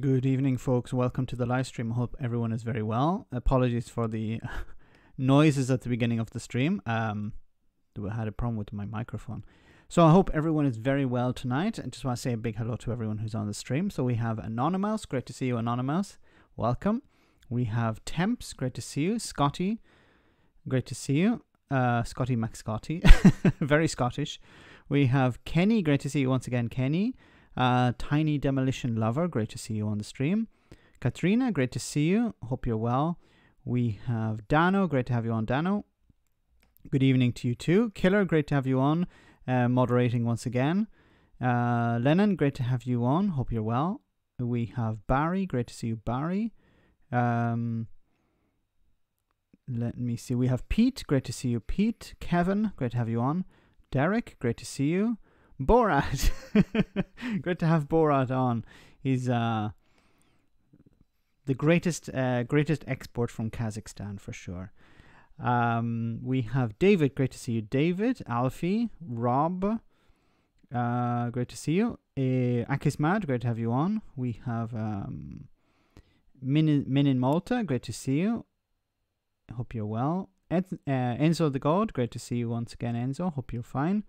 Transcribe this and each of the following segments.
Good evening, folks. Welcome to the live stream. I hope everyone is very well. Apologies for the noises at the beginning of the stream. I had a problem with my microphone. So I hope everyone is very well tonight. I just want to say a big hello to everyone who's on the stream. So we have Anonymous. Great to see you, Anonymous. Welcome. We have Temps. Great to see you. Scotty. Great to see you. Scotty McScotty. Very Scottish. We have Kenny. Great to see you once again, Kenny. Tiny Demolition Lover, great to see you on the stream. Katrina, great to see you. Hope you're well. We have Dano, great to have you on, Dano. Good evening to you too. Killer, great to have you on, moderating once again. Lennon, great to have you on. Hope you're well. We have Barry, great to see you, Barry. Let me see. We have Pete, great to see you, Pete. Kevin, great to have you on. Derek, great to see you. Borat, great to have Borat on. He's the greatest export from Kazakhstan for sure. We have David, great to see you, David. Alfie, Rob, great to see you. Akismad, great to have you on. We have Min in Malta, great to see you. Hope you're well. Enzo the God, great to see you once again, Enzo. Hope you're fine.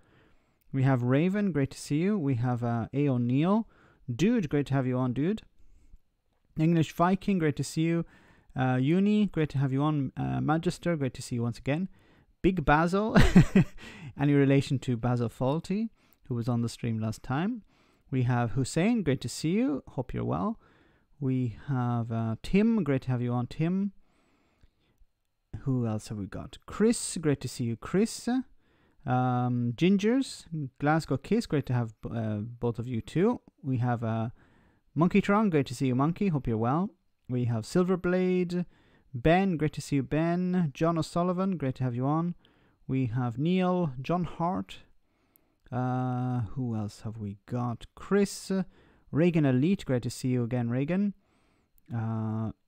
We have Raven, great to see you. We have A. O'Neill. Dude, great to have you on, dude. English Viking, great to see you. Uni, great to have you on. Magister, great to see you once again. Big Basil, any relation to Basil Fawlty, who was on the stream last time. We have Hussein, great to see you. Hope you're well. We have Tim, great to have you on, Tim. Who else have we got? Chris, great to see you, Chris. Gingers, Glasgow Kiss, great to have both of you too. We have Monkeytron, great to see you, Monkey. Hope you're well. We have Silverblade. Ben, great to see you, Ben. John O'Sullivan, great to have you on. We have Neil, John Hart. Who else have we got? Chris, Reagan Elite, great to see you again, Reagan.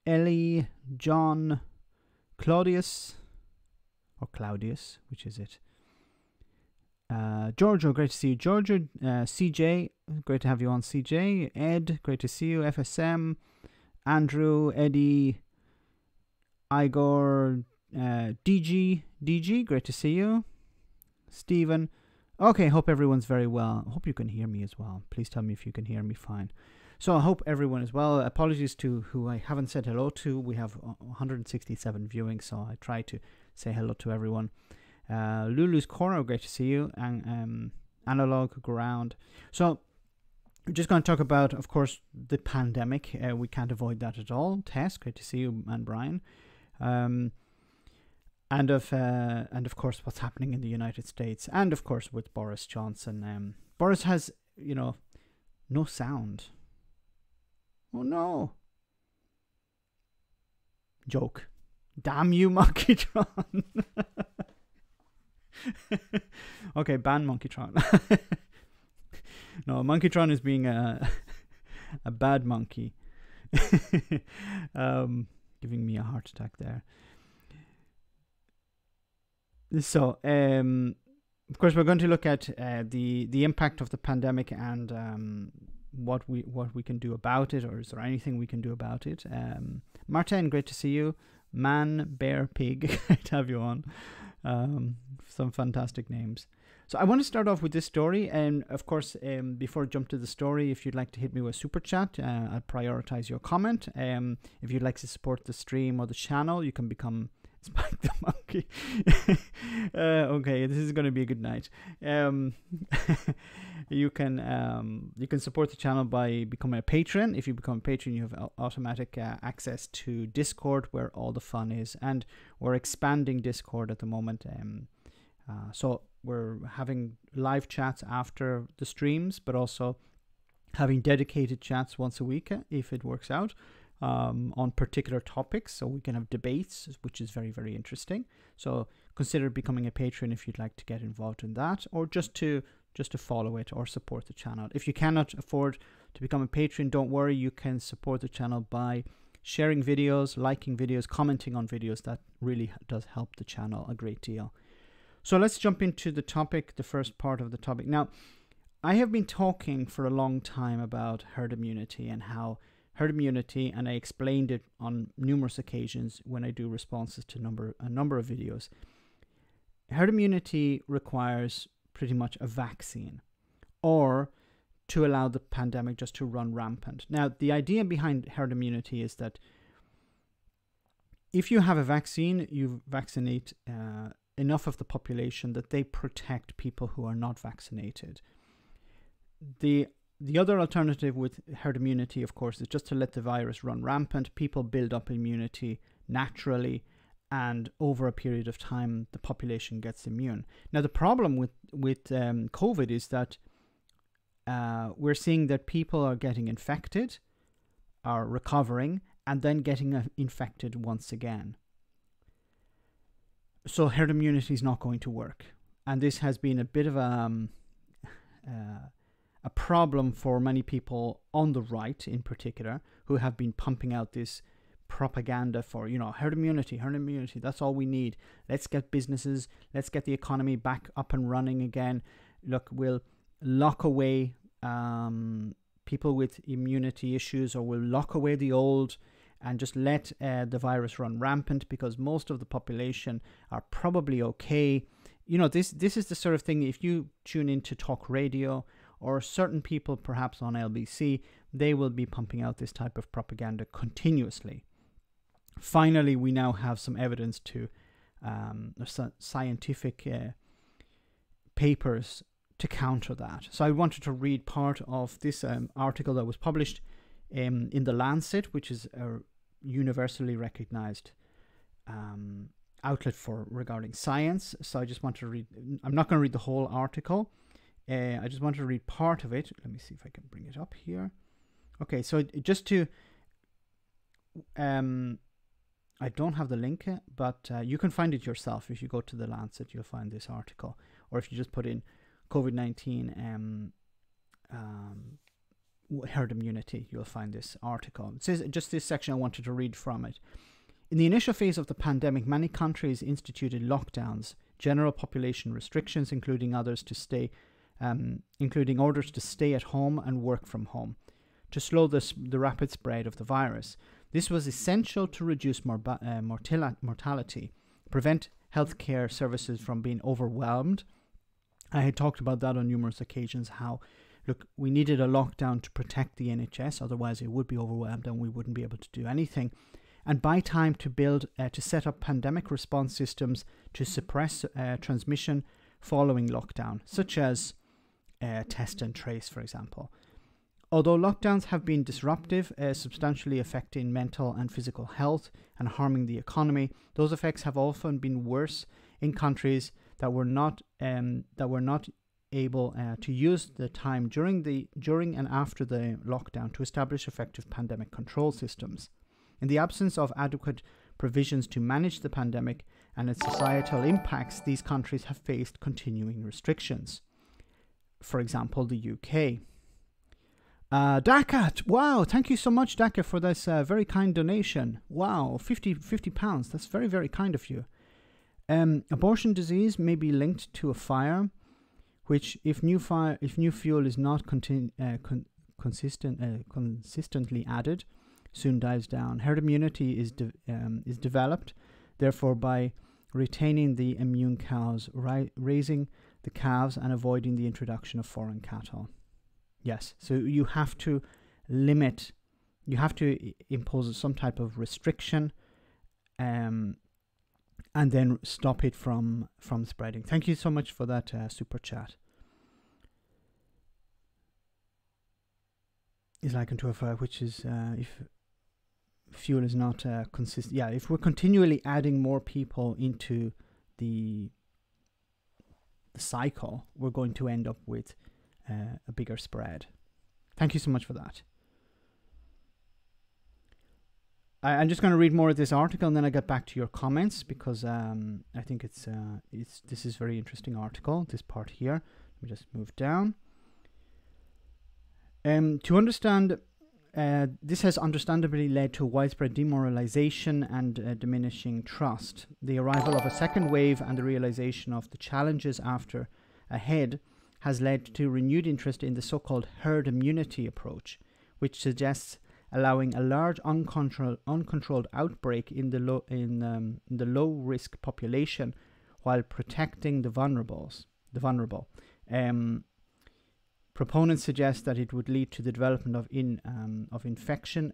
Ellie, John, Claudius, or Claudius, which is it? Giorgio, great to see you, Giorgio. CJ, great to have you on, CJ. Ed, great to see you. FSM, Andrew, Eddie, Igor, DG, great to see you. Stephen. Okay, hope everyone's very well. Hope you can hear me as well. Please tell me if you can hear me fine. So I hope everyone is well. Apologies to who I haven't said hello to. We have 167 viewing, so I try to say hello to everyone. Lulu's Corner, great to see you. And Analog Ground. So we're just going to talk about, of course, the pandemic. We can't avoid that at all. Tess, great to see you, and Brian. And of course, what's happening in the United States, and of course with Boris Johnson. Boris has, no sound. Oh no! Joke. Damn you, Monkeytron. Okay, ban Monkeytron. No, Monkeytron is being a bad monkey. Giving me a heart attack there. So, of course, we're going to look at the impact of the pandemic and what we can do about it, or is there anything we can do about it? Martin, great to see you. Man, Bear, Pig, great to have you on. Some fantastic names. So I want to start off with this story, and of course, before I jump to the story, if you'd like to hit me with a super chat, I'll prioritize your comment. If you'd like to support the stream or the channel, you can become Spike the Monkey. Okay, this is going to be a good night. You can support the channel by becoming a patron. If you become a patron, you have automatic access to Discord, where all the fun is, and we're expanding Discord at the moment. So we're having live chats after the streams, but also having dedicated chats once a week if it works out. On particular topics, so we can have debates, which is very, very interesting. So consider becoming a patron if you'd like to get involved in that, or just to follow it or support the channel. If you cannot afford to become a patron, don't worry, you can support the channel by sharing videos, liking videos, commenting on videos. That really does help the channel a great deal. So let's jump into the topic, the first part of the topic. Now, I have been talking for a long time about herd immunity and how herd immunity, and I explained it on numerous occasions when I do responses to a number of videos. Herd immunity requires pretty much a vaccine, or to allow the pandemic just to run rampant. Now, the idea behind herd immunity is that if you have a vaccine, you vaccinate enough of the population that they protect people who are not vaccinated. The other alternative with herd immunity, of course, is just to let the virus run rampant. People build up immunity naturally, and over a period of time, the population gets immune. Now, the problem with COVID is that we're seeing that people are getting infected, are recovering, and then getting infected once again. So herd immunity is not going to work. And this has been a bit of a problem for many people on the right in particular, who have been pumping out this propaganda for, herd immunity, that's all we need. Let's get businesses, let's get the economy back up and running again. Look, we'll lock away people with immunity issues, or we'll lock away the old and just let the virus run rampant because most of the population are probably okay. This is the sort of thing, if you tune into talk radio or certain people perhaps on LBC, they will be pumping out this type of propaganda continuously. Finally, we now have some evidence to scientific papers to counter that. So I wanted to read part of this article that was published in The Lancet, which is a universally recognized outlet regarding science. So I just want to read, I'm not going to read the whole article. I just want to read part of it. Let me see if I can bring it up here. Okay, so just to, I don't have the link, but you can find it yourself. If you go to The Lancet, you'll find this article. Or if you just put in COVID-19 herd immunity, you'll find this article. It says, just this section I wanted to read from it. In the initial phase of the pandemic, many countries instituted lockdowns, general population restrictions, including orders to stay at home and work from home, to slow the rapid spread of the virus. This was essential to reduce mortality, prevent healthcare services from being overwhelmed. I had talked about that on numerous occasions, how, look, we needed a lockdown to protect the NHS, otherwise it would be overwhelmed and we wouldn't be able to do anything. And buy time to set up pandemic response systems to suppress transmission following lockdown, such as test and trace, for example. Although lockdowns have been disruptive, substantially affecting mental and physical health and harming the economy, those effects have often been worse in countries that were not able to use the time during and after the lockdown to establish effective pandemic control systems. In the absence of adequate provisions to manage the pandemic and its societal impacts, these countries have faced continuing restrictions. For example, the UK. Dakat, wow, thank you so much, Dakat, for this very kind donation. Wow, 50 pounds, that's very, very kind of you. Abortion disease may be linked to a fire, which, if new fuel is not consistently added, soon dies down. Herd immunity is developed, therefore, by retaining the immune cows, raising the calves, and avoiding the introduction of foreign cattle. Yes, so you have to limit, you have to impose some type of restriction, and then stop it from spreading. Thank you so much for that super chat. Is likened to a fire, which is if fuel is not consistent. Yeah, if we're continually adding more people into the cycle, we're going to end up with a bigger spread. Thank you so much for that. I'm just going to read more of this article and then I get back to your comments, because I think this is a very interesting article, this part here. Let me just move down. To understand, this has understandably led to widespread demoralization and diminishing trust. The arrival of a second wave and the realization of the challenges ahead has led to renewed interest in the so-called herd immunity approach, which suggests allowing a large uncontrolled outbreak in the low risk population, while protecting the vulnerable. Proponents suggest that it would lead to the development of infection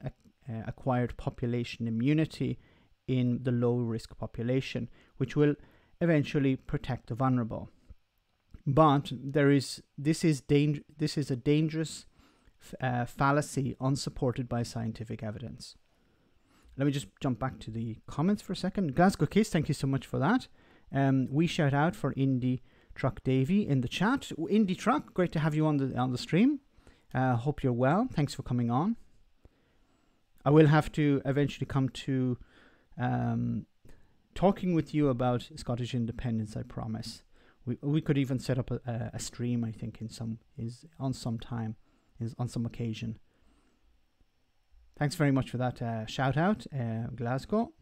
acquired population immunity in the low risk population, which will eventually protect the vulnerable. But this is a dangerous fallacy unsupported by scientific evidence. Let me just jump back to the comments for a second. Glasgow Kiss, thank you so much for that. We shout out for Indie Truck Davy in the chat. Indie Truck, great to have you on the stream. Hope you're well. Thanks for coming on. I will have to eventually come to talking with you about Scottish independence, I promise. We could even set up a stream, I think, on some occasion. Thanks very much for that shout out, Glasgow.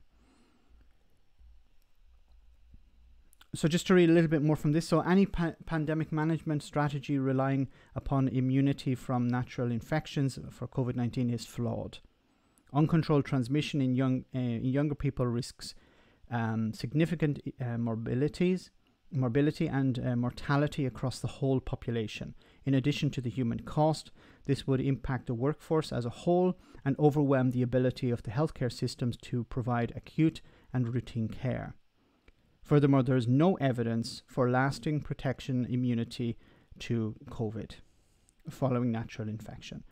So just to read a little bit more from this. So any pandemic management strategy relying upon immunity from natural infections for COVID-19 is flawed. Uncontrolled transmission in younger people risks significant morbidity and mortality across the whole population. In addition to the human cost, this would impact the workforce as a whole and overwhelm the ability of the healthcare systems to provide acute and routine care. Furthermore, there is no evidence for lasting protection immunity to COVID following natural infection.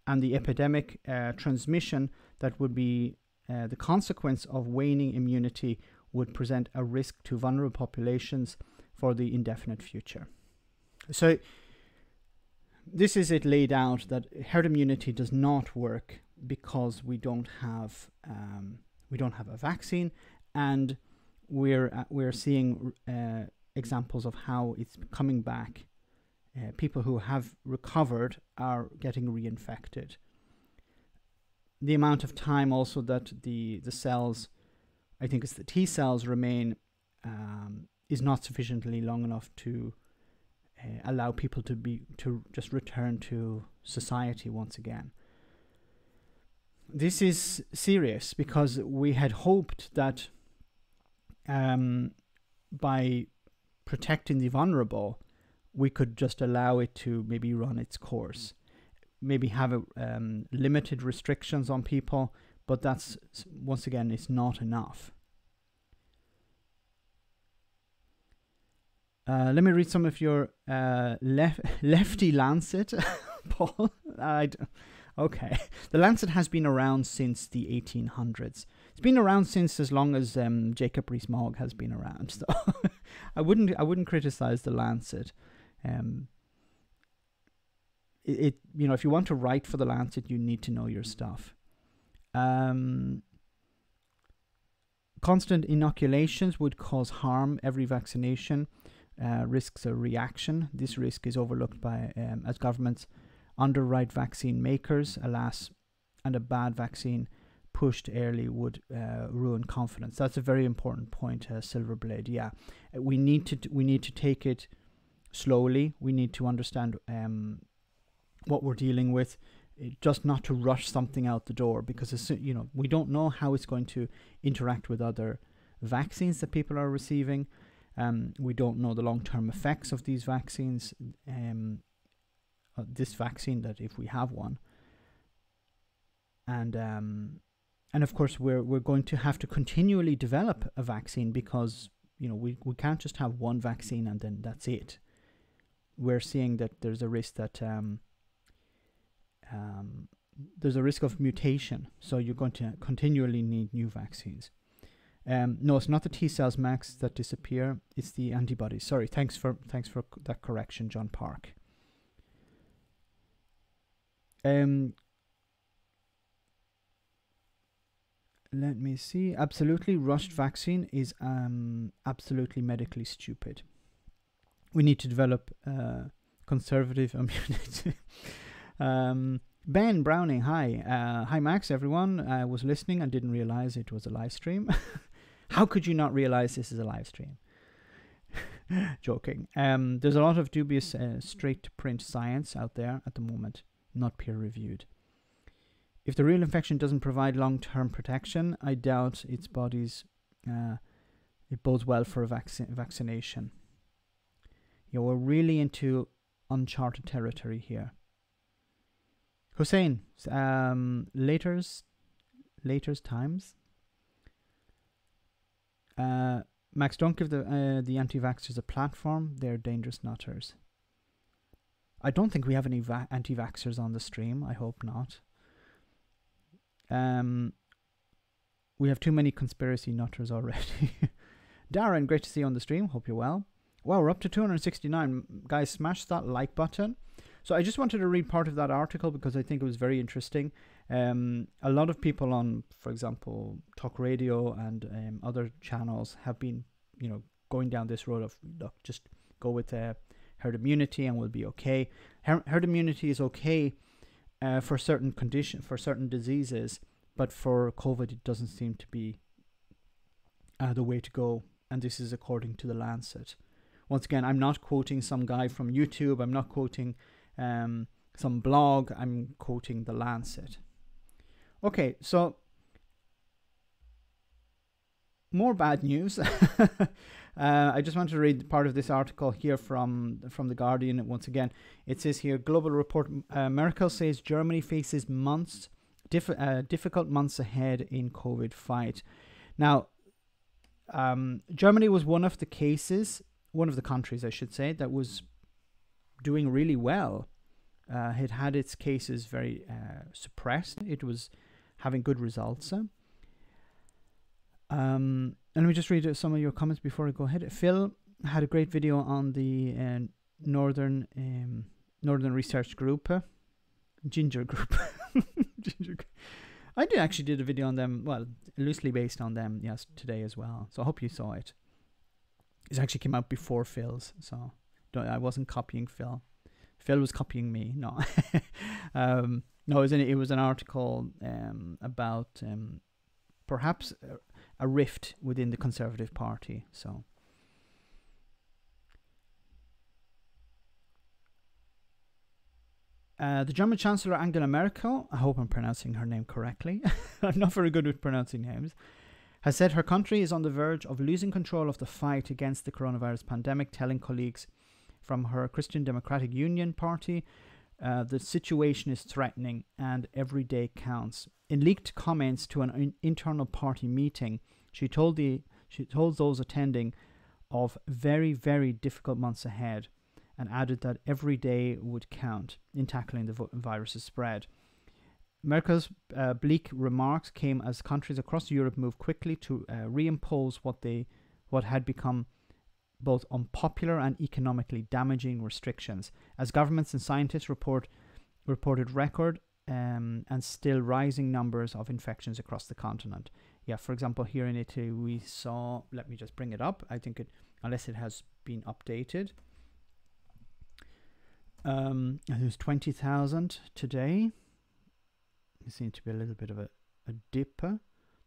And the epidemic transmission that would be the consequence of waning immunity would present a risk to vulnerable populations for the indefinite future. So this is it laid out, that herd immunity does not work because we don't have a vaccine, and we're seeing examples of how it's coming back. People who have recovered are getting reinfected. The amount of time also that the cells, I think it's the T cells, remain is not sufficiently long enough to allow people to just return to society once again. This is serious because we had hoped that by protecting the vulnerable, we could just allow it to maybe run its course, maybe have limited restrictions on people, but that's, once again, it's not enough. Let me read some of your lefty Lancet, Paul. Okay. The Lancet has been around since the 1800s. It's been around since as long as Jacob Rees-Mogg has been around. So I wouldn't criticize the Lancet. If you want to write for the Lancet, you need to know your stuff. Constant inoculations would cause harm. Every vaccination risks a reaction. This risk is overlooked by as governments underwrite vaccine makers. Alas, and a bad vaccine pushed early would ruin confidence. That's a very important point, Silverblade. Yeah, we need to take it slowly. We need to understand what we're dealing with, just not to rush something out the door, because we don't know how it's going to interact with other vaccines that people are receiving. We don't know the long-term effects of these vaccines. This vaccine, that if we have one, and of course we're going to have to continually develop a vaccine, because we can't just have one vaccine and then that's it. We're seeing that there's a risk that there's a risk of mutation, so you're going to continually need new vaccines. No, it's not the T cells, Max, that disappear. It's the antibodies. Sorry, thanks for that correction, John Park. Let me see. Absolutely, rushed vaccine is absolutely medically stupid. We need to develop conservative immunity. Ben Browning, hi. Hi, Max, everyone. I was listening and didn't realize it was a live stream. How could you not realize this is a live stream? Joking. There's a lot of dubious straight-to-print science out there at the moment, not peer-reviewed. if the real infection doesn't provide long-term protection, I doubt it bodes well for a vaccination. Yeah, we're really into uncharted territory here. Hussein, later's times. Max, don't give the anti-vaxxers a platform. They're dangerous nutters. I don't think we have any anti-vaxxers on the stream. I hope not. We have too many conspiracy nutters already. Darren, great to see you on the stream. Hope you're well. Wow, we're up to 269. Guys, smash that like button. So I just wanted to read part of that article because I think it was very interesting. A lot of people on, for example, Talk Radio and other channels have been, going down this road of, look, just go with herd immunity and we'll be okay. Herd immunity is okay for certain conditions, for certain diseases, but for COVID, it doesn't seem to be the way to go. And this is according to the Lancet. Once again, I'm not quoting some guy from YouTube. I'm not quoting some blog. I'm quoting the Lancet. Okay, so more bad news. I just want to read part of this article here from The Guardian. Once again, it says here, global report, Merkel says Germany faces difficult months ahead in COVID fight. Now, Germany was one of the countries, I should say, that was doing really well. It had its cases very suppressed. It was having good results. And let me just read some of your comments before I go ahead. Phil had a great video on the Northern Research Group, Ginger Group. I actually did a video on them, well, loosely based on them, yes, today as well. So I hope you saw it. It actually came out before Phil's, so I wasn't copying Phil. Phil was copying me. No, no, it was an article about perhaps a rift within the Conservative Party. So, the German Chancellor Angela Merkel, I hope I'm pronouncing her name correctly. I'm not very good with pronouncing names. Has said her country is on the verge of losing control of the fight against the coronavirus pandemic, telling colleagues from her Christian Democratic Union party the situation is threatening and every day counts. In leaked comments to an internal party meeting, she told those attending of very, very difficult months ahead and added that every day would count in tackling the virus's spread. Merkel's bleak remarks came as countries across Europe moved quickly to reimpose what had become both unpopular and economically damaging restrictions, as governments and scientists reported record and still rising numbers of infections across the continent. Yeah, for example, here in Italy, we saw, let me just bring it up. I think unless it has been updated. And it was 20,000 today. It seemed to be a little bit of a dip.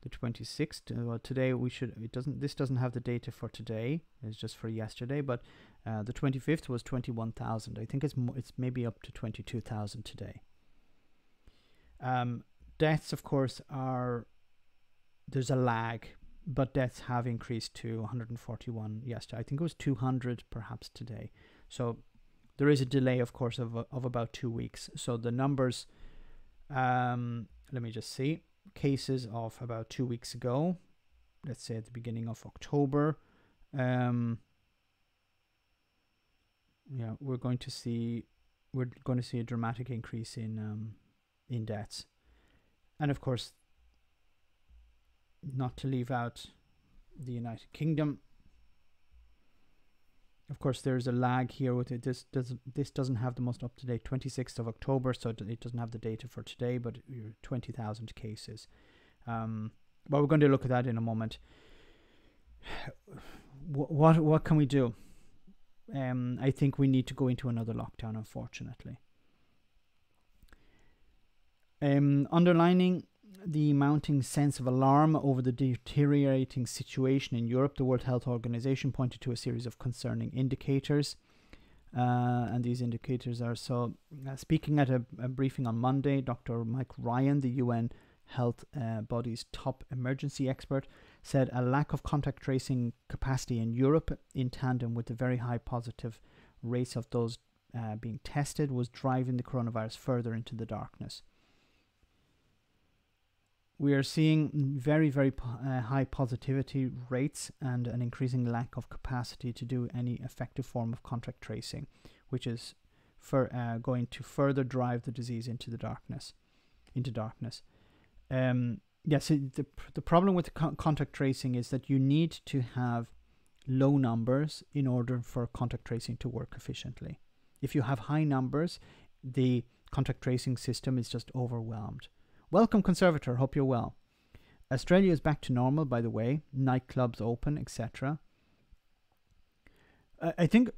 The 26th. Well, today this doesn't have the data for today. It's just for yesterday. But the 25th was 21,000. I think it's maybe up to 22,000 today. Deaths, of course, there's a lag, but deaths have increased to 141 yesterday. I think it was 200 perhaps today. So there is a delay, of course, of about 2 weeks. So the numbers, let me just see, cases of about 2 weeks ago, let's say at the beginning of October, yeah, we're going to see a dramatic increase in deaths. And of course, not to leave out the United Kingdom. Of course, there's a lag here with it. This doesn't have the most up-to-date 26th of October, so it doesn't have the data for today, but 20,000 cases. But we're going to look at that in a moment. What can we do? I think we need to go into another lockdown, unfortunately. Underlining the mounting sense of alarm over the deteriorating situation in Europe, the World Health Organization pointed to a series of concerning indicators. And these indicators are speaking at a briefing on Monday, Dr. Mike Ryan, the UN health body's top emergency expert, said a lack of contact tracing capacity in Europe, in tandem with the very high positive rates of those being tested, was driving the coronavirus further into the darkness. We are seeing very, very high positivity rates and an increasing lack of capacity to do any effective form of contact tracing, which is going to further drive the disease into darkness. Yes, the problem with contact tracing is that you need to have low numbers in order for contact tracing to work efficiently. If you have high numbers, the contact tracing system is just overwhelmed. Welcome, Conservator. Hope you're well. Australia is back to normal, by the way. Nightclubs open, etc. I think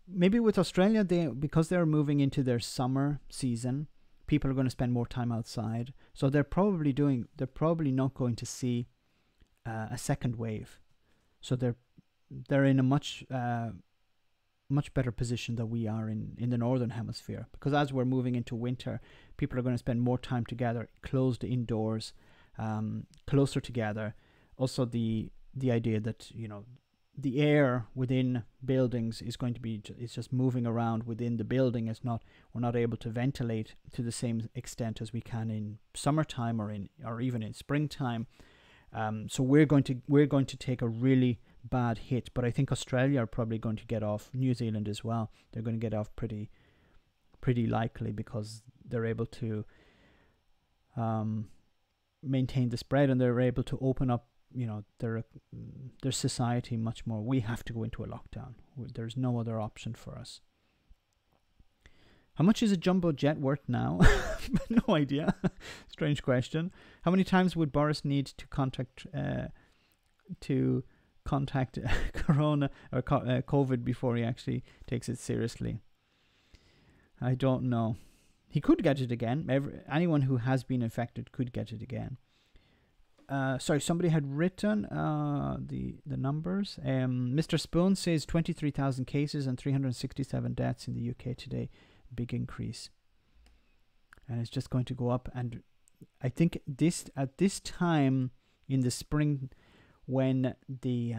maybe with Australia, because they're moving into their summer season, people are going to spend more time outside. So they're probably not going to see a second wave. So they're in a much better position than we are in the northern hemisphere, because as we're moving into winter, people are going to spend more time together, closed indoors, closer together. Also, the idea that the air within buildings is going to be just moving around within the building. We're not able to ventilate to the same extent as we can in summertime or even in springtime. So we're going to take a really bad hit, but I think Australia are probably going to get off. New Zealand as well. They're going to get off pretty likely, because they're able to maintain the spread, and they're able to open up their society much more. We have to go into a lockdown. There's no other option for us. How much is a jumbo jet worth now? No idea. Strange question. How many times would Boris need to contact corona or COVID before he actually takes it seriously? I don't know. He could get it again. Anyone who has been infected could get it again. Sorry, somebody had written the numbers. Mr. Spoon says 23,000 cases and 367 deaths in the UK today. Big increase. And it's just going to go up. And I think at this time in the spring, when the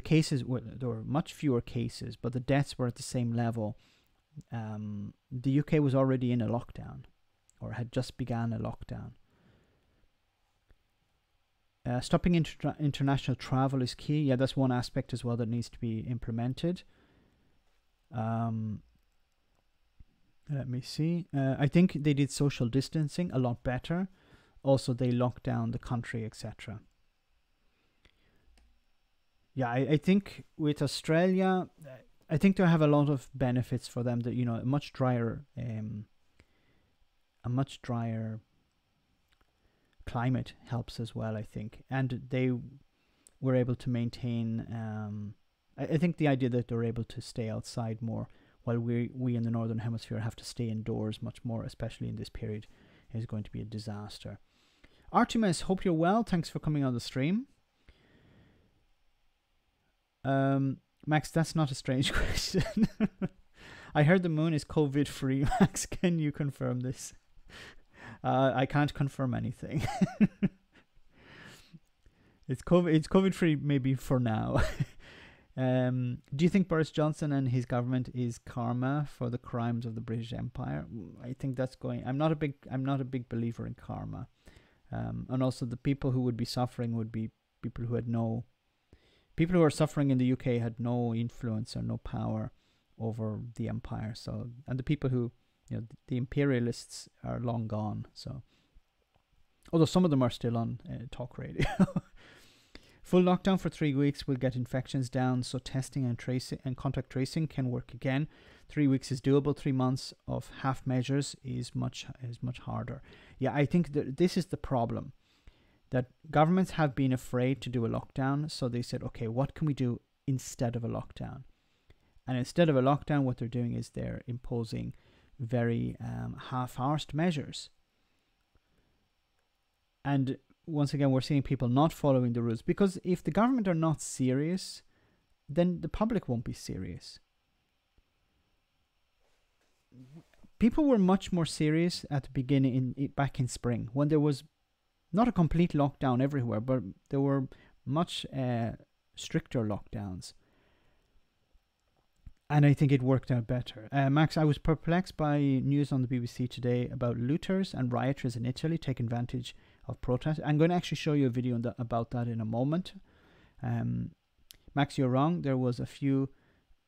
cases there were much fewer cases, but the deaths were at the same level, the UK was already in a lockdown, or had just begun a lockdown. Stopping international travel is key. Yeah, that's one aspect as well that needs to be implemented. Let me see. I think they did social distancing a lot better. Also, they locked down the country, etc. Yeah, I think with Australia, I think they have a lot of benefits for them. That a much drier climate helps as well, I think, and they were able to maintain. I think the idea that they're able to stay outside more, while we in the northern hemisphere have to stay indoors much more, especially in this period, is going to be a disaster. Artemis, hope you're well. Thanks for coming on the stream. Max, that's not a strange question. I heard the moon is COVID free. Max, can you confirm this? I can't confirm anything. It's COVID free maybe for now. Do you think Boris Johnson and his government is karma for the crimes of the British Empire? I think that's going. I'm not a big believer in karma. And also the people who would be suffering would be people who are suffering in the UK had no influence or no power over the empire. So, and the people who, the imperialists are long gone. So, although some of them are still on talk radio. Full lockdown for 3 weeks will get infections down, so testing and tracing and contact tracing can work again. 3 weeks is doable. 3 months of half measures is much harder. Yeah, I think that this is the problem. That governments have been afraid to do a lockdown, so they said, okay, what can we do instead of a lockdown? And instead of a lockdown, what they're doing is they're imposing very half-arsed measures. And once again, we're seeing people not following the rules, because if the government are not serious, then the public won't be serious. People were much more serious at the beginning, back in spring, when there was not a complete lockdown everywhere, but there were much stricter lockdowns. And I think it worked out better. Max, I was perplexed by news on the BBC today about looters and rioters in Italy taking advantage of protests. I'm going to actually show you a video about that in a moment. Max, you're wrong. There was a few...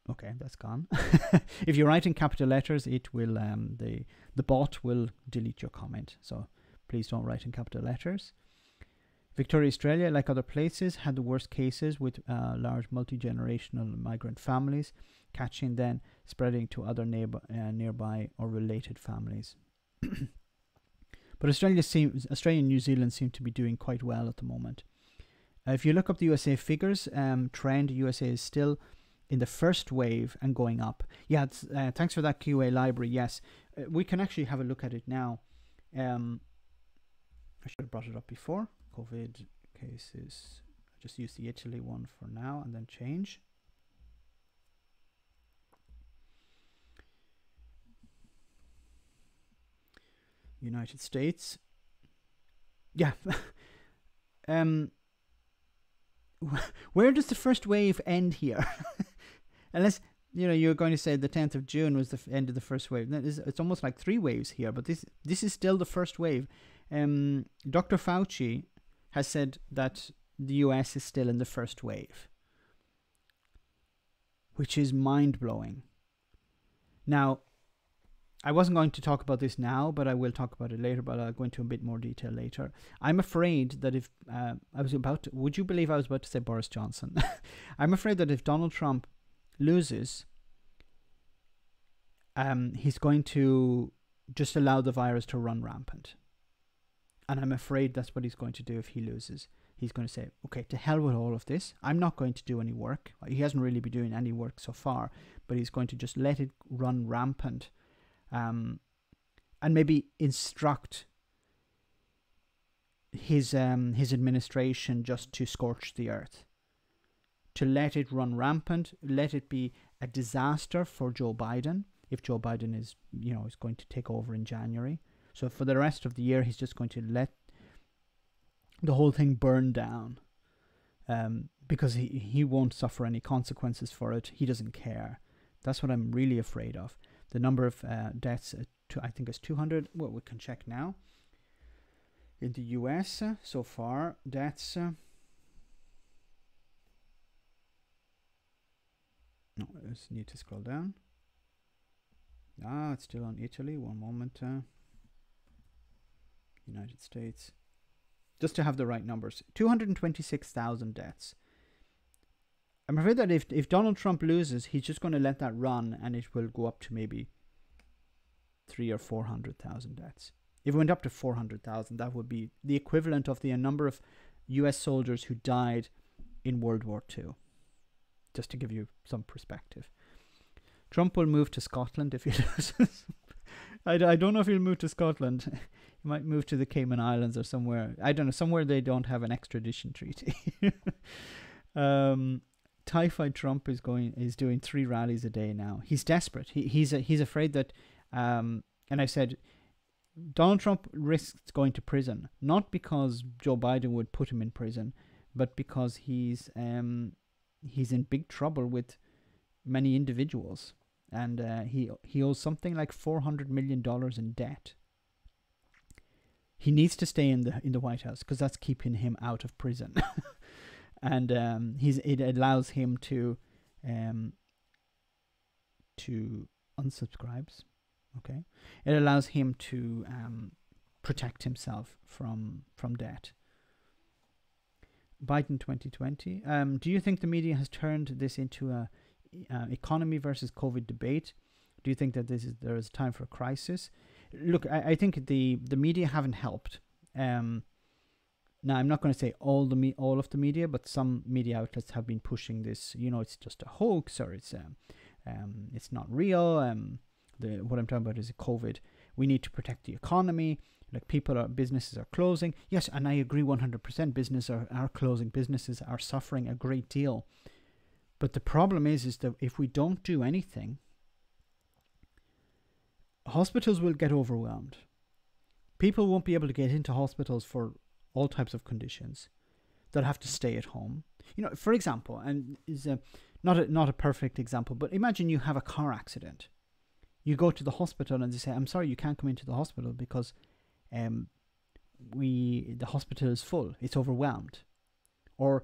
Okay, that's gone. If you write in capital letters, it will the bot will delete your comment. So please don't write in capital letters. Victoria, Australia, like other places, had the worst cases with large multi-generational migrant families catching, then spreading to other nearby or related families. But Australia and New Zealand seem to be doing quite well at the moment. If you look up the USA figures, trend, USA is still in the first wave and going up. Yeah, thanks for that QA library. Yes, we can actually have a look at it now. I should have brought it up before. COVID cases. I'll just use the Italy one for now and then change. United States. Yeah. Where does the first wave end here? Unless, you know, you're going to say the 10th of June was the end of the first wave. It's almost like 3 waves here, but this is still the first wave. Dr. Fauci has said that the US is still in the first wave, which is mind-blowing. Now, I wasn't going to talk about this now, but I will talk about it later, but I'll go into a bit more detail later. I'm afraid that if would you believe I was about to say Boris Johnson? I'm afraid that if Donald Trump loses, he's going to just allow the virus to run rampant. And I'm afraid that's what he's going to do if he loses. He's going to say, okay, to hell with all of this. I'm not going to do any work. He hasn't really been doing any work so far, but he's going to just let it run rampant. And maybe instruct his administration just to scorch the earth, to let it run rampant, let it be a disaster for Joe Biden, if Joe Biden is going to take over in January. So for the rest of the year, he's just going to let the whole thing burn down, because he won't suffer any consequences for it. He doesn't care. That's what I'm really afraid of. The number of deaths, I think, is 200. Well, we can check now. In the US, so far, deaths... no, I just need to scroll down. It's still on Italy. One moment. United States. Just to have the right numbers. 226,000 deaths. I'm afraid that if Donald Trump loses, he's just going to let that run, and it will go up to maybe 300,000 or 400,000 deaths. If it went up to 400,000, that would be the equivalent of the number of US soldiers who died in World War II. Just to give you some perspective. Trump will move to Scotland if he loses. I don't know if he'll move to Scotland. He might move to the Cayman Islands or somewhere. I don't know, somewhere they don't have an extradition treaty. Typhoid Trump is doing 3 rallies a day now. He's desperate. He's afraid that, and I said, Donald Trump risks going to prison, not because Joe Biden would put him in prison, but because he's in big trouble with many individuals, and he owes something like $400 million in debt. He needs to stay in the White House because that's keeping him out of prison. And it allows him to unsubscribes. Okay, it allows him to protect himself from debt. Biden 2020. Do you think the media has turned this into a economy versus COVID debate? Do you think that there is time for a crisis? Look, I think the media haven't helped. Now, I'm not going to say all of the media, but some media outlets have been pushing this. It's just a hoax, or it's not real. What I'm talking about is COVID. We need to protect the economy. Like businesses are closing. Yes, and I agree 100%. Businesses are closing. Businesses are suffering a great deal. But the problem is that if we don't do anything, hospitals will get overwhelmed. People won't be able to get into hospitals for all types of conditions. They'll have to stay at home. You know, for example, and is not a perfect example, but imagine you have a car accident. You go to the hospital and they say, "I'm sorry, you can't come into the hospital because the hospital is full. It's overwhelmed." Or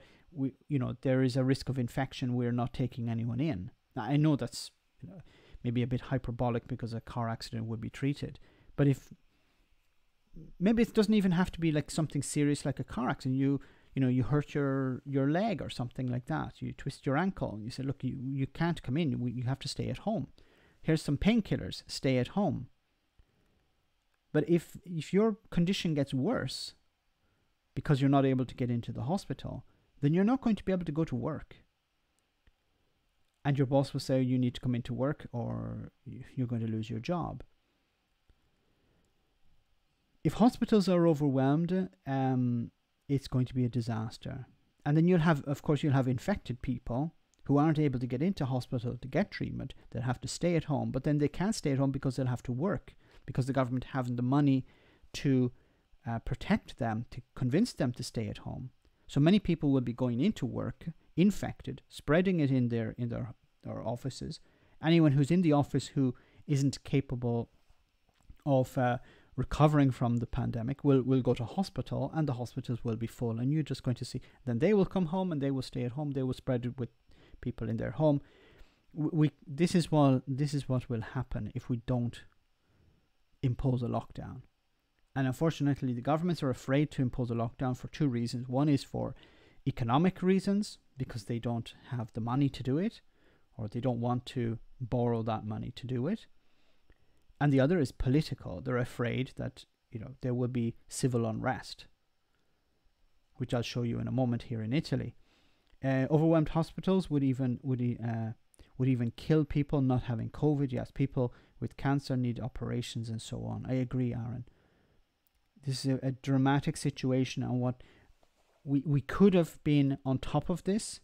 there is a risk of infection. We're not taking anyone in. Now, I know that's maybe a bit hyperbolic because a car accident would be treated, but if maybe it doesn't even have to be like something serious like a car accident. You hurt your leg or something like that. You twist your ankle. And you say, "Look, you can't come in. You have to stay at home. Here's some painkillers. Stay at home." But if your condition gets worse because you're not able to get into the hospital, then you're not going to be able to go to work. And your boss will say you need to come into work or you're going to lose your job. If hospitals are overwhelmed, it's going to be a disaster. And then you'll have infected people who aren't able to get into hospital to get treatment. They'll have to stay at home, but then they can't stay at home because they'll have to work because the government haven't the money to protect them, to convince them to stay at home. So many people will be going into work infected, spreading it in their offices. Anyone who's in the office who isn't capable of recovering from the pandemic will go to hospital, and the hospitals will be full, and you're just going to see then they will come home and they will stay at home. They will spread it with people in their home. This is what will happen if we don't impose a lockdown. And unfortunately, the governments are afraid to impose a lockdown for two reasons. One is for economic reasons, because they don't have the money to do it, or they don't want to borrow that money to do it. And the other is political. They're afraid that there will be civil unrest, which I'll show you in a moment here in Italy. Overwhelmed hospitals would even kill people not having COVID. Yes, people with cancer need operations and so on. I agree, Aaron. This is a dramatic situation, and what we could have been on top of this,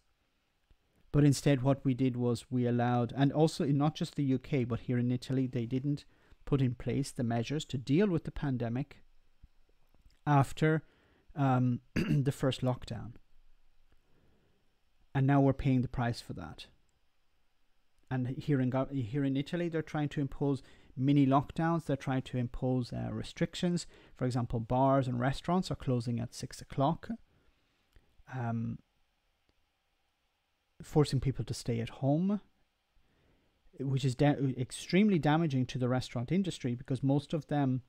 but instead what we did was we allowed, and also in not just the UK, but here in Italy, they didn't put in place the measures to deal with the pandemic after the first lockdown. And now we're paying the price for that. And here in Italy, they're trying to impose mini lockdowns. They're trying to impose restrictions. For example, bars and restaurants are closing at 6 o'clock, forcing people to stay at home, which is extremely damaging to the restaurant industry, because most of them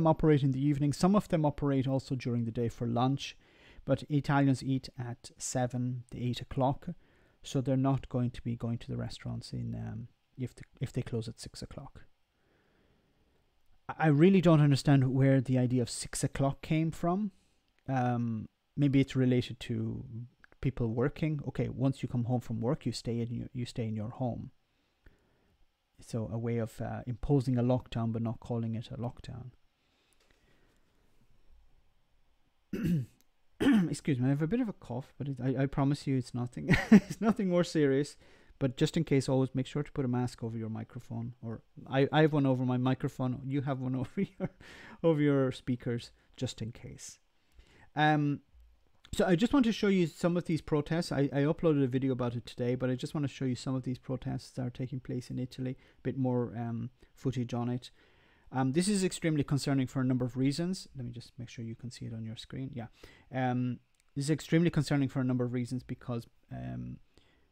operate in the evening. Some of them operate also during the day for lunch, but Italians eat at 7 to 8 o'clock, so they're not going to be going to the restaurants if they close at 6 o'clock. I really don't understand where the idea of 6 o'clock came from. Maybe it's related to people working. Okay, once you come home from work, you stay in your home. So a way of imposing a lockdown but not calling it a lockdown. Excuse me, I have a bit of a cough, but I promise you it's nothing. It's nothing more serious. But just in case, always make sure to put a mask over your microphone. Or I have one over my microphone. You have one over your speakers, just in case. So I just want to show you some of these protests. I uploaded a video about it today, but I just want to show you some of these protests that are taking place in Italy. A bit more footage on it. This is extremely concerning for a number of reasons. Let me just make sure you can see it on your screen. Yeah. This is extremely concerning for a number of reasons, because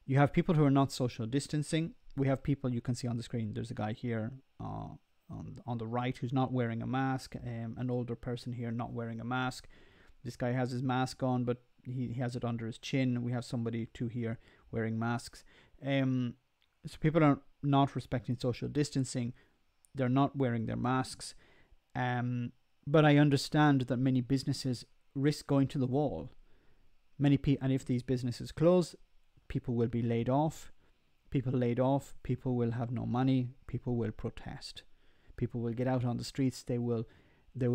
you have people who are not social distancing. We have people, you can see on the screen, there's a guy here on the right who's not wearing a mask, an older person here not wearing a mask. This guy has his mask on, but he has it under his chin. We have somebody too here wearing masks. So people are not respecting social distancing. They're not wearing their masks. But I understand that many businesses risk going to the wall. And if these businesses close, people will be laid off. People laid off, people will have no money. People will protest. People will get out on the streets. There will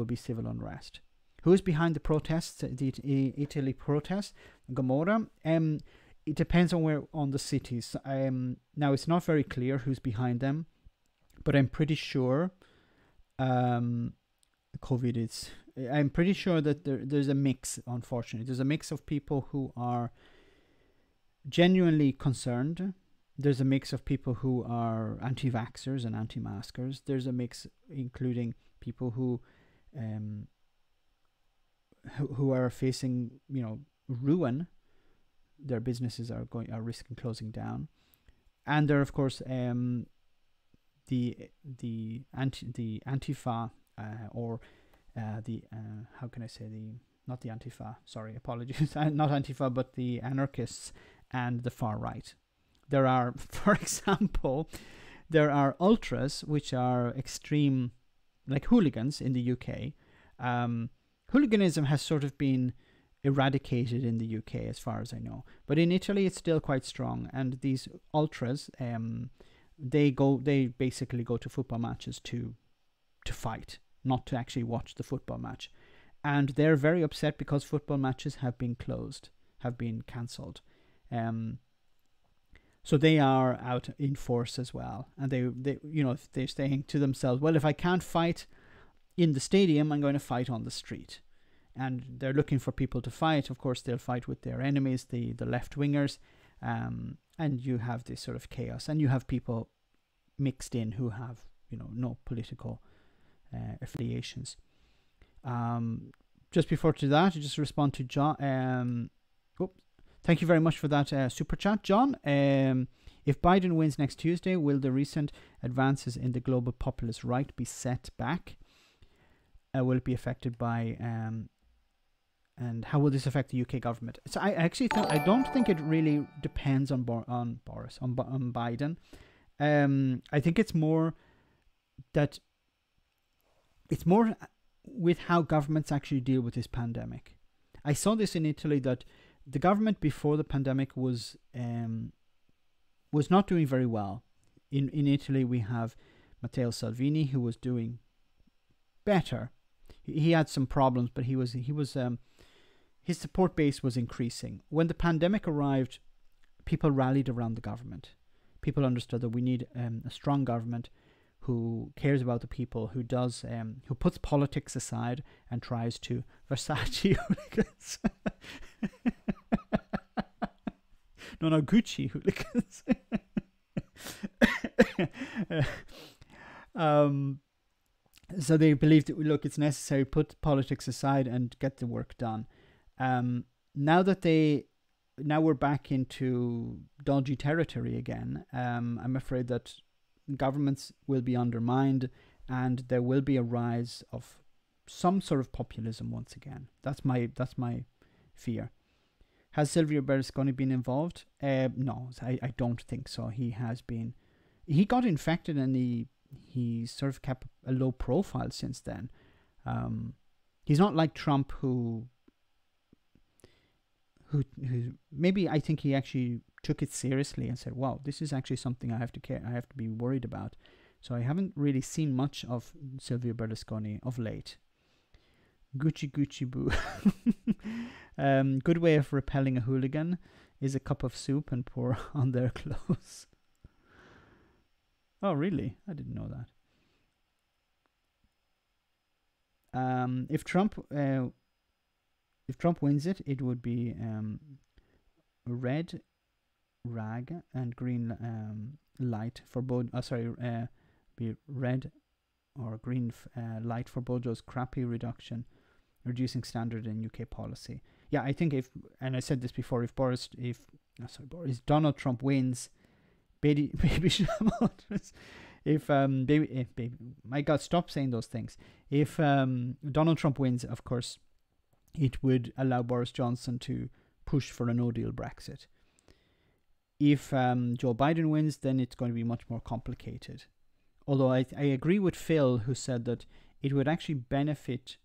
be civil unrest. Who is behind the protests, the Italy protests? Gomorrah. it depends on where on the cities. Now it's not very clear who's behind them, but I'm pretty sure COVID is. I'm pretty sure that there's a mix. Unfortunately, there's a mix of people who are genuinely concerned. There's a mix of people who are anti-vaxxers and anti-maskers. There's a mix including people who are facing, ruin. Their businesses are risking closing down, and there are, of course, the Antifa or the how can I say, not the Antifa, sorry, apologies, not Antifa, but the anarchists and the far right. There are, for example, there are ultras, which are extreme, like hooligans in the UK. Hooliganism has sort of been eradicated in the UK, as far as I know, but in Italy it's still quite strong. And these ultras, they basically go to football matches to fight, not to actually watch the football match. And they're very upset because football matches have been cancelled. So they are out in force as well. And they're saying to themselves, well, if I can't fight in the stadium, I'm going to fight on the street. And they're looking for people to fight. Of course, they'll fight with their enemies, the left-wingers. And you have this sort of chaos. And you have people mixed in who have, no political affiliations. Just before to that, I just respond to John. Thank you very much for that super chat, John. If Biden wins next Tuesday, will the recent advances in the global populist right be set back? Will it be affected by... and how will this affect the UK government? So I actually I don't think it really depends on Boris, on Biden. I think it's more that it's more with how governments actually deal with this pandemic. I saw this in Italy, that the government before the pandemic was not doing very well. In Italy, we have Matteo Salvini, who was doing better. He had some problems, but he was his support base was increasing. When the pandemic arrived, people rallied around the government. People understood that we need a strong government who cares about the people, who puts politics aside and tries to Versace hooligans. No, Gucci hooligans. So they believed that, look, it's necessary to put politics aside and get the work done. Now we're back into dodgy territory again. I'm afraid that governments will be undermined and there will be a rise of some sort of populism once again. That's my fear. Has Silvio Berlusconi been involved? No, I don't think so. He got infected and he sort of kept a low profile since then. He's not like Trump, who maybe, I think he actually took it seriously and said, wow, this is actually something I have to be worried about. So I haven't really seen much of Silvio Berlusconi of late. Gucci boo. Good way of repelling a hooligan is a cup of soup and pour on their clothes. Oh, really? I didn't know that. If Trump wins it, it would be red rag and green light for both. Be red or green light for Bojo's crappy reducing standard in UK policy. Yeah, I think and I said this before, if Donald Trump wins, baby my God, stop saying those things. If Donald Trump wins, of course, it would allow Boris Johnson to push for a no-deal Brexit. If Joe Biden wins, then it's going to be much more complicated. Although I agree with Phil, who said that it would actually benefit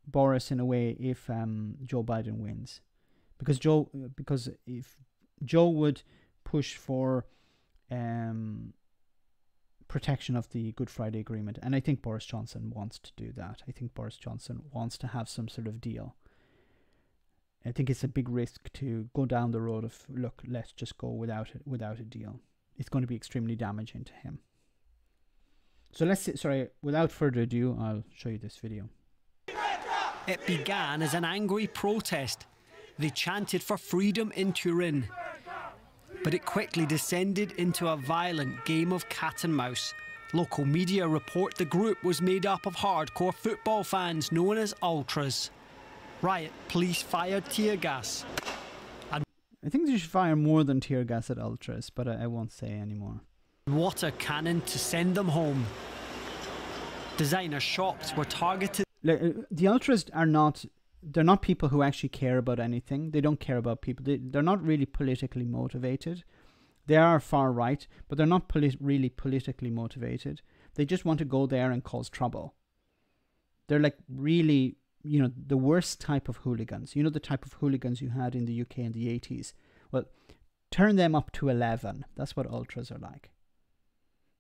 Boris in a way if Joe Biden wins, because if Joe would push for protection of the Good Friday Agreement, and I think Boris Johnson wants to do that. I think Boris Johnson wants to have some sort of deal. I think it's a big risk to go down the road of, look, let's just go without a deal. It's going to be extremely damaging to him. So let's see, sorry, without further ado, I'll show you this video. It began as an angry protest. They chanted for freedom in Turin. But it quickly descended into a violent game of cat and mouse. Local media report the group was made up of hardcore football fans known as ultras. Riot police fired tear gas. I think they should fire more than tear gas at ultras, but I won't say anymore. Water cannon to send them home. Designer shops were targeted. The ultras are not, they're not people who actually care about anything. They don't care about people. They're not really politically motivated. They are far right, but they're not really politically motivated. They just want to go there and cause trouble. They're like really, you know, the worst type of hooligans. You know, the type of hooligans you had in the UK in the 80s. Well, turn them up to 11. That's what ultras are like.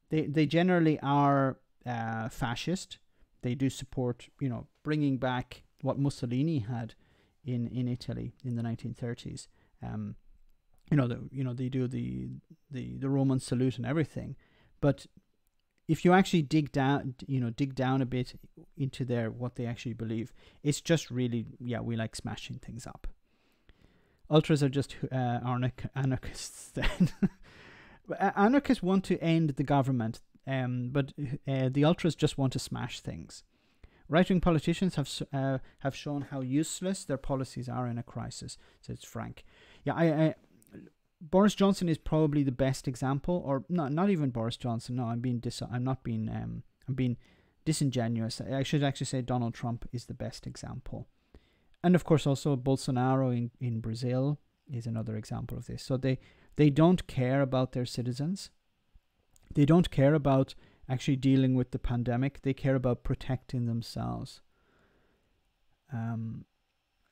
They generally are fascist. They do support, you know, bringing back what Mussolini had in Italy in the 1930s. They do the Roman salute and everything. But if you actually dig down a bit into what they actually believe, it's just really, we like smashing things up. Ultras are just anarchists then. Anarchists want to end the government, but the ultras just want to smash things. Right-wing politicians have shown how useless their policies are in a crisis, says Frank. Yeah, Boris Johnson is probably the best example, or not even Boris Johnson. No, I'm being disingenuous. I should actually say Donald Trump is the best example, and of course also Bolsonaro in Brazil is another example of this. So they don't care about their citizens. They don't care about actually dealing with the pandemic. They care about protecting themselves.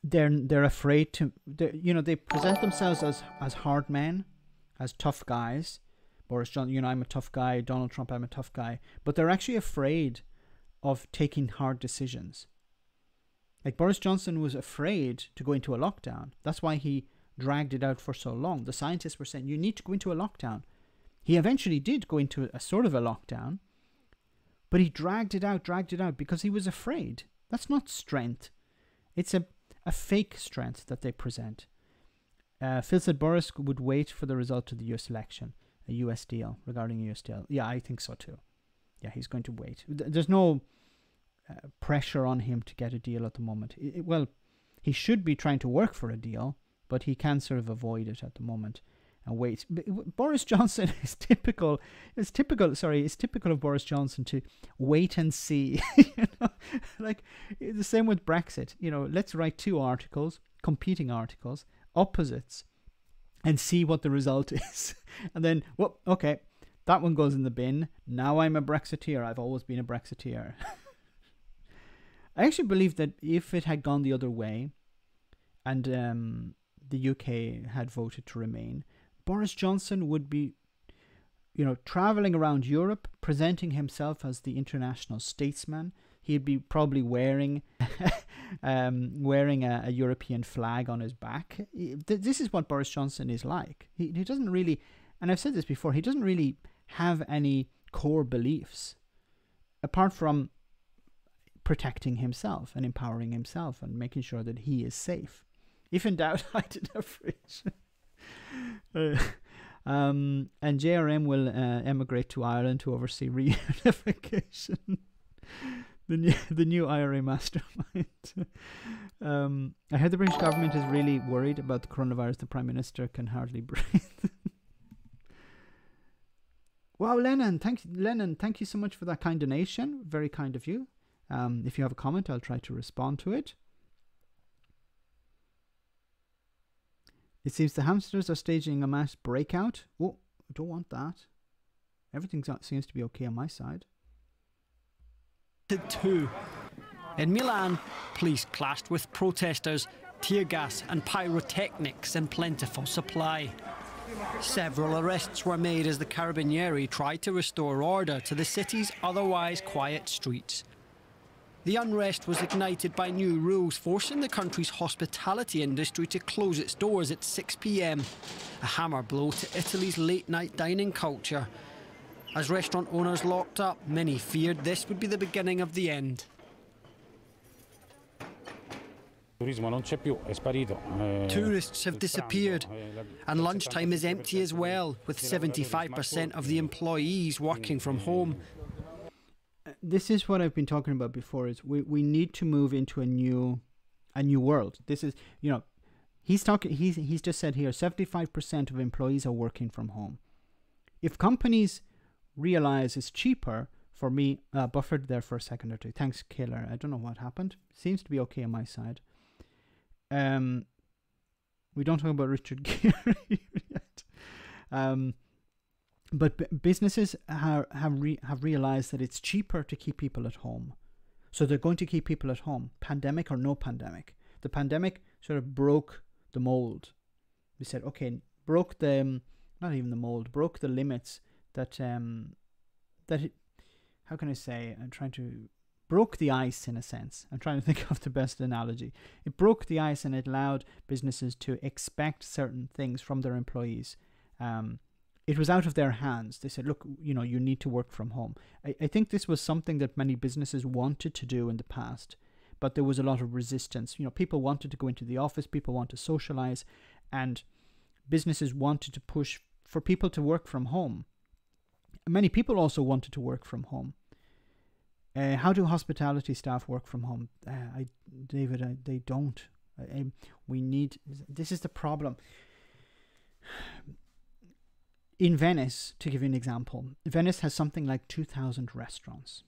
They're afraid to, they present themselves as hard men, as tough guys. Boris Johnson, I'm a tough guy. Donald Trump, I'm a tough guy. But they're actually afraid of taking hard decisions. Like Boris Johnson was afraid to go into a lockdown. That's why he dragged it out for so long. The scientists were saying, you need to go into a lockdown. He eventually did go into a sort of a lockdown, but he dragged it out because he was afraid. That's not strength. It's a fake strength that they present. Phil said Boris would wait for the result of the US election, a US deal, regarding a US deal. Yeah, I think so too. Yeah, he's going to wait. There's no pressure on him to get a deal at the moment. Well, he should be trying to work for a deal, but he can sort of avoid it at the moment and wait. Boris Johnson is typical. It's typical of Boris Johnson to wait and see. Like the same with Brexit. Let's write two articles, competing articles, opposites, and see what the result is. And then, okay, that one goes in the bin. Now I'm a Brexiteer. I've always been a Brexiteer. I actually believe that if it had gone the other way, and the UK had voted to remain, Boris Johnson would be, traveling around Europe, presenting himself as the international statesman. He'd be probably wearing a European flag on his back. This is what Boris Johnson is like. He doesn't really, and I've said this before, he doesn't really have any core beliefs apart from protecting himself and empowering himself and making sure that he is safe. If in doubt, hide in a fridge. And JRM will emigrate to Ireland to oversee reunification. the new IRA mastermind. I heard the British government is really worried about the coronavirus. The Prime Minister can hardly breathe. Wow, Lennon, thank you so much for that kind donation. Very kind of you. If you have a comment, I'll try to respond to it. It seems the hamsters are staging a mass breakout. Oh, I don't want that. Everything seems to be okay on my side. In Milan, police clashed with protesters, tear gas and pyrotechnics in plentiful supply. Several arrests were made as the Carabinieri tried to restore order to the city's otherwise quiet streets. The unrest was ignited by new rules forcing the country's hospitality industry to close its doors at 6 p.m, a hammer blow to Italy's late-night dining culture. As restaurant owners locked up, many feared this would be the beginning of the end. Tourists have disappeared, and lunchtime is empty as well, with 75% of the employees working from home. This is what I've been talking about before, is we need to move into a new world. This is, you know, he's just said here 75% of employees are working from home. If companies realize it's cheaper for me, buffered there for a second or two. Thanks, Killer. I don't know what happened. Seems to be okay on my side. We don't talk about Richard Gere yet. But businesses have realized that it's cheaper to keep people at home. So they're going to keep people at home, pandemic or no pandemic. The pandemic sort of broke the mold. We said, okay, broke the, not even the mold, broke the limits that, how can I say, broke the ice in a sense. I'm trying to think of the best analogy. It broke the ice and it allowed businesses to expect certain things from their employees. It was out of their hands. They said, look, you know, you need to work from home. I think this was something that many businesses wanted to do in the past, but there was a lot of resistance. You know, people wanted to go into the office, people want to socialize, and businesses wanted to push for people to work from home. Many people also wanted to work from home. How do hospitality staff work from home? David, they don't. This is the problem. In Venice, to give you an example, Venice has something like 2,000 restaurants.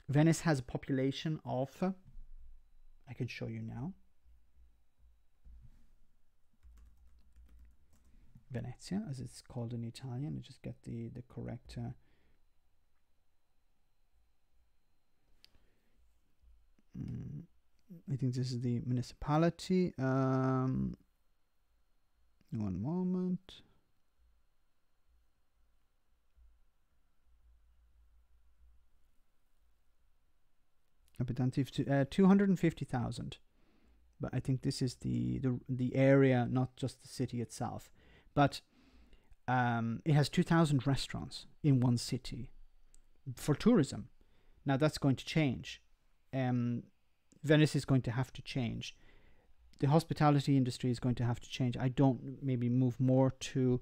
Venice has a population of, I can show you now, Venezia, as it's called in Italian. I just get the correct... I think this is the municipality. One moment. Abitanti 250,000. But I think this is the area, not just the city itself. But it has 2,000 restaurants in one city for tourism. Now that's going to change. Venice is going to have to change. The hospitality industry is going to have to change. I don't maybe move more to,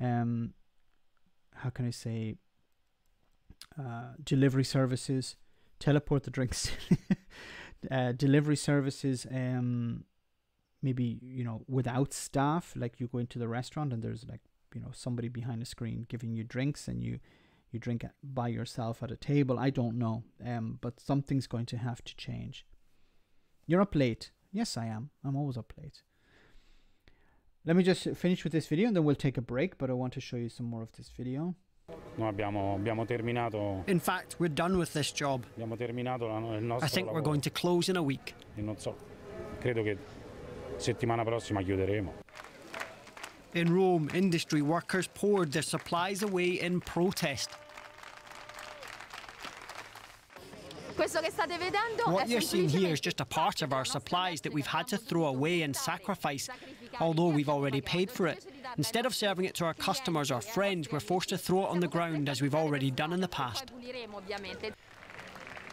how can I say, delivery services, teleport the drinks, delivery services, maybe, you know, without staff, like you go into the restaurant and there's like, you know, somebody behind a screen giving you drinks and you drink by yourself at a table. I don't know, but something's going to have to change. You're up late. Yes, I am. I'm always up late. Let me just finish with this video and then we'll take a break, but I want to show you some more of this video. In fact, we're done with this job. I think we're going to close in a week. In Rome, industry workers poured their supplies away in protest. What you're seeing here is just a part of our supplies that we've had to throw away and sacrifice, although we've already paid for it. Instead of serving it to our customers or friends, we're forced to throw it on the ground, as we've already done in the past.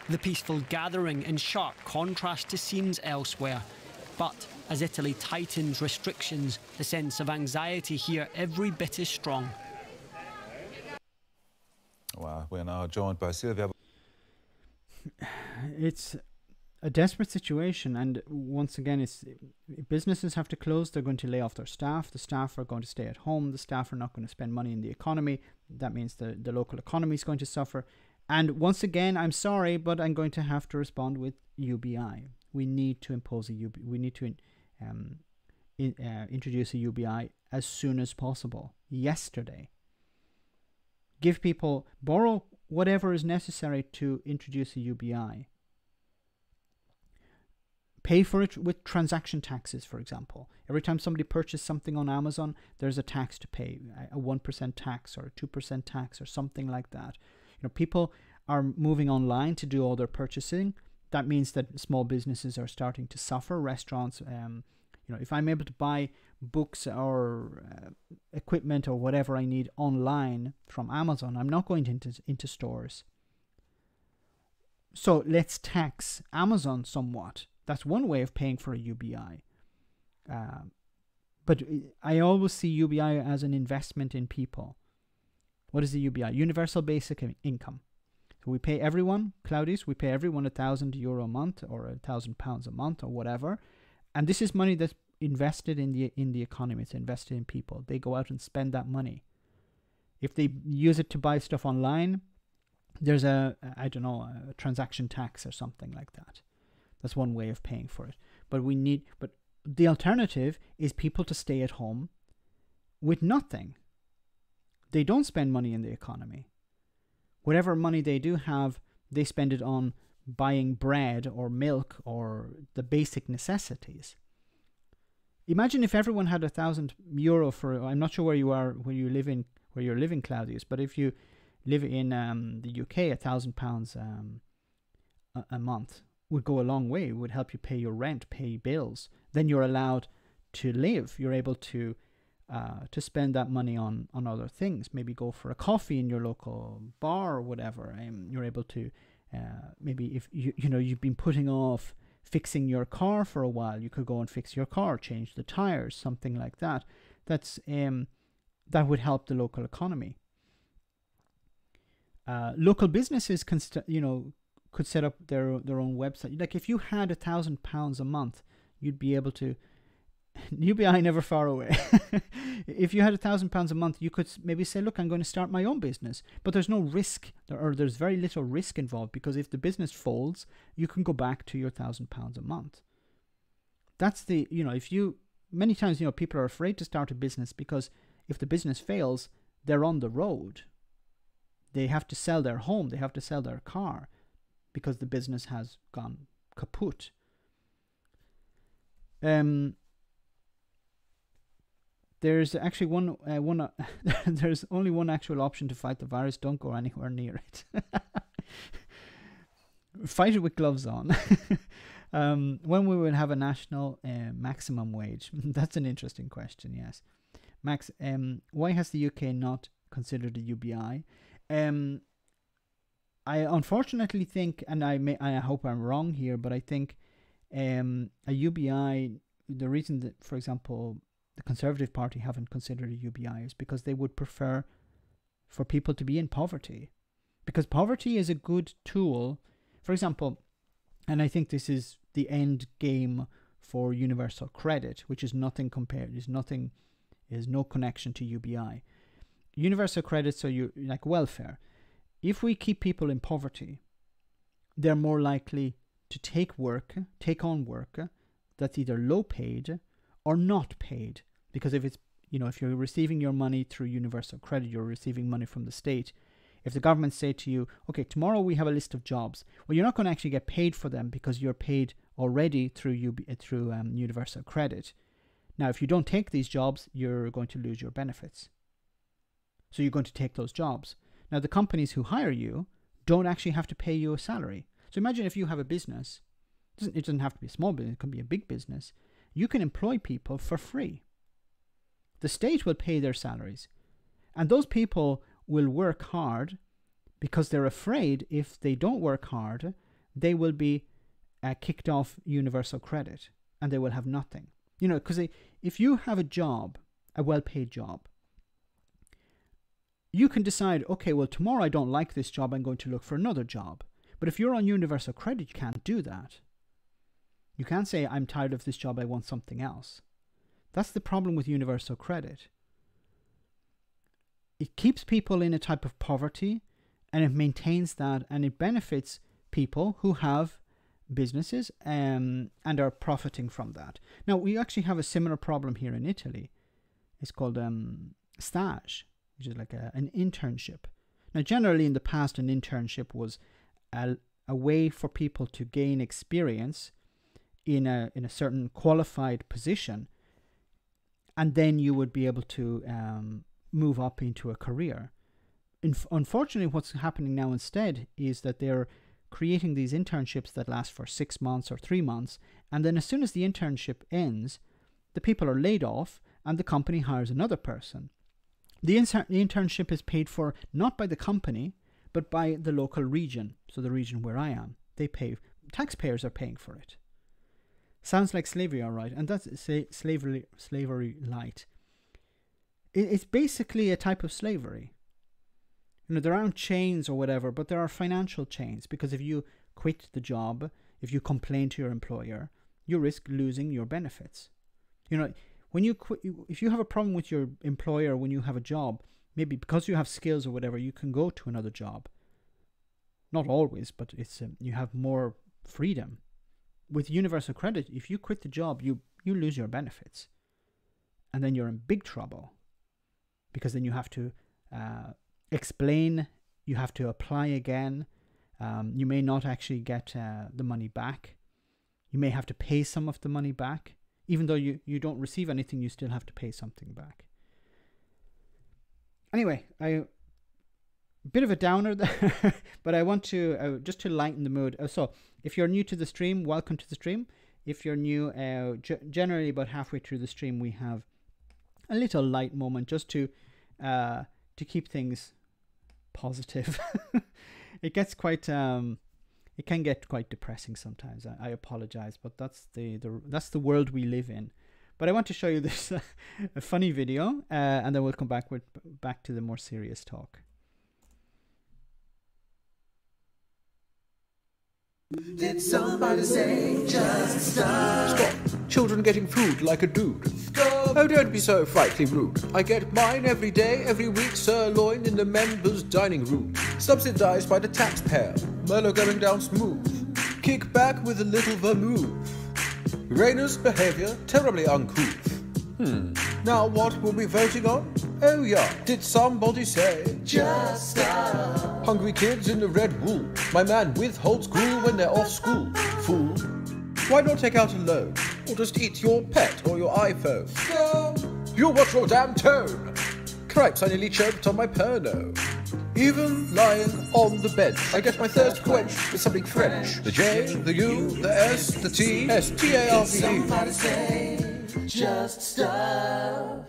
The peaceful gathering in sharp contrast to scenes elsewhere. But as Italy tightens restrictions, the sense of anxiety here every bit as strong. Wow, we're now joined by Silvia. It's a desperate situation, and once again, it's businesses have to close. They're going to lay off their staff. The staff are going to stay at home. The staff are not going to spend money in the economy. That means the local economy is going to suffer. And once again, I'm sorry, but I'm going to have to respond with UBI. We need to impose a UBI. We need to introduce a UBI as soon as possible. Yesterday. Give people, borrow whatever is necessary to introduce a UBI. Pay for it with transaction taxes, for example. Every time somebody purchases something on Amazon, there's a tax to pay, a 1% tax or a 2% tax or something like that. You know, people are moving online to do all their purchasing. That means that small businesses are starting to suffer. Restaurants, if I'm able to buy books or equipment or whatever I need online from Amazon, I'm not going into stores. So let's tax Amazon somewhat. That's one way of paying for a UBI. But I always see UBI as an investment in people. What is the UBI? Universal Basic Income. So we pay everyone, Claudius, we pay everyone €1,000 a month or £1,000 a month or whatever. And this is money that's invested in the economy. It's invested in people. They go out and spend that money. If they use it to buy stuff online, there's a transaction tax or something like that. That's one way of paying for it. But the alternative is people to stay at home with nothing. They don't spend money in the economy. Whatever money they do have, they spend it on buying bread or milk or the basic necessities. Imagine if everyone had €1,000 for, I'm not sure where you're living, Claudius, but if you live in the UK, £1,000 a month would go a long way. It would help you pay your rent, pay bills. Then you're allowed to live. You're able to spend that money on other things. Maybe go for a coffee in your local bar or whatever. You're able to maybe if you've been putting off fixing your car for a while, you could go and fix your car, change the tires, something like that. That would help the local economy. Local businesses could set up their own website. Like if you had £1,000 a month, you'd be able to. UBI never far away. If you had £1,000 a month, you could maybe say, look, I'm going to start my own business. But there's no risk, or there's very little risk involved, because if the business folds, you can go back to your £1,000 a month. That's many times, people are afraid to start a business because if the business fails, they're on the road. They have to sell their home, they have to sell their car because the business has gone kaput. There's actually there's only one actual option to fight the virus. Don't go anywhere near it. Fight it with gloves on. When we will have a national maximum wage? That's an interesting question. Yes, Max. Why has the UK not considered a UBI? I unfortunately think, and I hope I'm wrong here, but I think a UBI. The reason that, for example, the Conservative Party haven't considered a UBI is because they would prefer for people to be in poverty, because poverty is a good tool. For example, and I think this is the end game for universal credit, which is nothing compared, is no connection to UBI. Universal credit, so you like welfare. If we keep people in poverty, they're more likely to take on work that's either low paid or not paid. Because if you're receiving your money through universal credit, you're receiving money from the state. If the government say to you, okay, tomorrow we have a list of jobs, well, you're not going to actually get paid for them because you're paid already through universal credit. Now, if you don't take these jobs, you're going to lose your benefits. So you're going to take those jobs. Now, the companies who hire you don't actually have to pay you a salary. So imagine if you have a business. It doesn't have to be a small business. It can be a big business. You can employ people for free. The state will pay their salaries. And those people will work hard because they're afraid if they don't work hard, they will be kicked off universal credit and they will have nothing. Because if you have a job, a well-paid job, you can decide, okay, well, tomorrow I don't like this job, I'm going to look for another job. But if you're on universal credit, you can't do that. You can't say, I'm tired of this job, I want something else. That's the problem with universal credit. It keeps people in a type of poverty, and it maintains that, and it benefits people who have businesses and are profiting from that. Now, we actually have a similar problem here in Italy. It's called stage, which is like an internship. Now, generally in the past, an internship was a way for people to gain experience in a certain qualified position, and then you would be able to move up into a career. unfortunately, what's happening now instead is that they're creating these internships that last for 6 months or 3 months, and then as soon as the internship ends, the people are laid off and the company hires another person. The internship is paid for not by the company, but by the local region. So the region where I am, taxpayers are paying for it. Sounds like slavery, all right, and that's slavery light. It's basically a type of slavery. There aren't chains or whatever, but there are financial chains, because if you quit the job, if you complain to your employer, you risk losing your benefits. When you quit, if you have a problem with your employer when you have a job, maybe because you have skills or whatever, you can go to another job. Not always, but it's you have more freedom. With universal credit, if you quit the job, you lose your benefits, and then you're in big trouble, because then you have to explain, you have to apply again. You may not actually get the money back. You may have to pay some of the money back. Even though you don't receive anything, you still have to pay something back. Anyway, a bit of a downer there, but I want to, just to lighten the mood. So, if you're new to the stream, welcome to the stream. If you're new, generally about halfway through the stream, we have a little light moment just to keep things positive. It gets quite it can get quite depressing sometimes. I apologize, but that's the world we live in. But I want to show you this a funny video, and then we'll come back to the more serious talk. Did somebody say just stop? Stop. Children getting food like a dude. Stop. Oh, don't be so frightfully rude. I get mine every day, every week, sirloin in the members' dining room. Subsidized by the taxpayer. Merlot going down smooth. Kick back with a little vermouth. Rainer's behavior terribly uncouth. Now what were we voting on? Oh yeah, did somebody say Just stop. hungry kids in the red wool? My man withholds gruel when they're off school. Fool. Why not take out a loan? Or just eat your pet or your iPhone? You watch your damn tone! Cripes, I nearly choked on my Pernod. Even lying on the bench, I get my thirst quenched with something French. The J, the U, the S, the T, S-T-A-R-V-E. Somebody say just stop.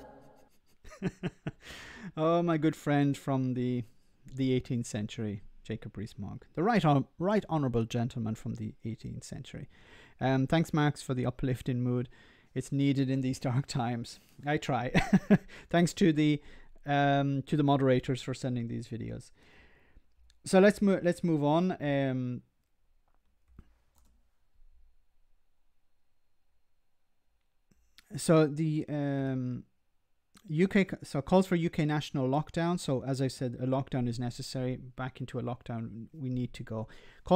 Oh, my good friend from the 18th century, Jacob Rees-Mogg, the right honourable gentleman from the 18th century. Thanks, Max, for the uplifting mood. It's needed in these dark times. I try. Thanks to the moderators for sending these videos. So let's move on. So the UK calls for UK national lockdown. So as I said, a lockdown is necessary. Back into a lockdown we need to go.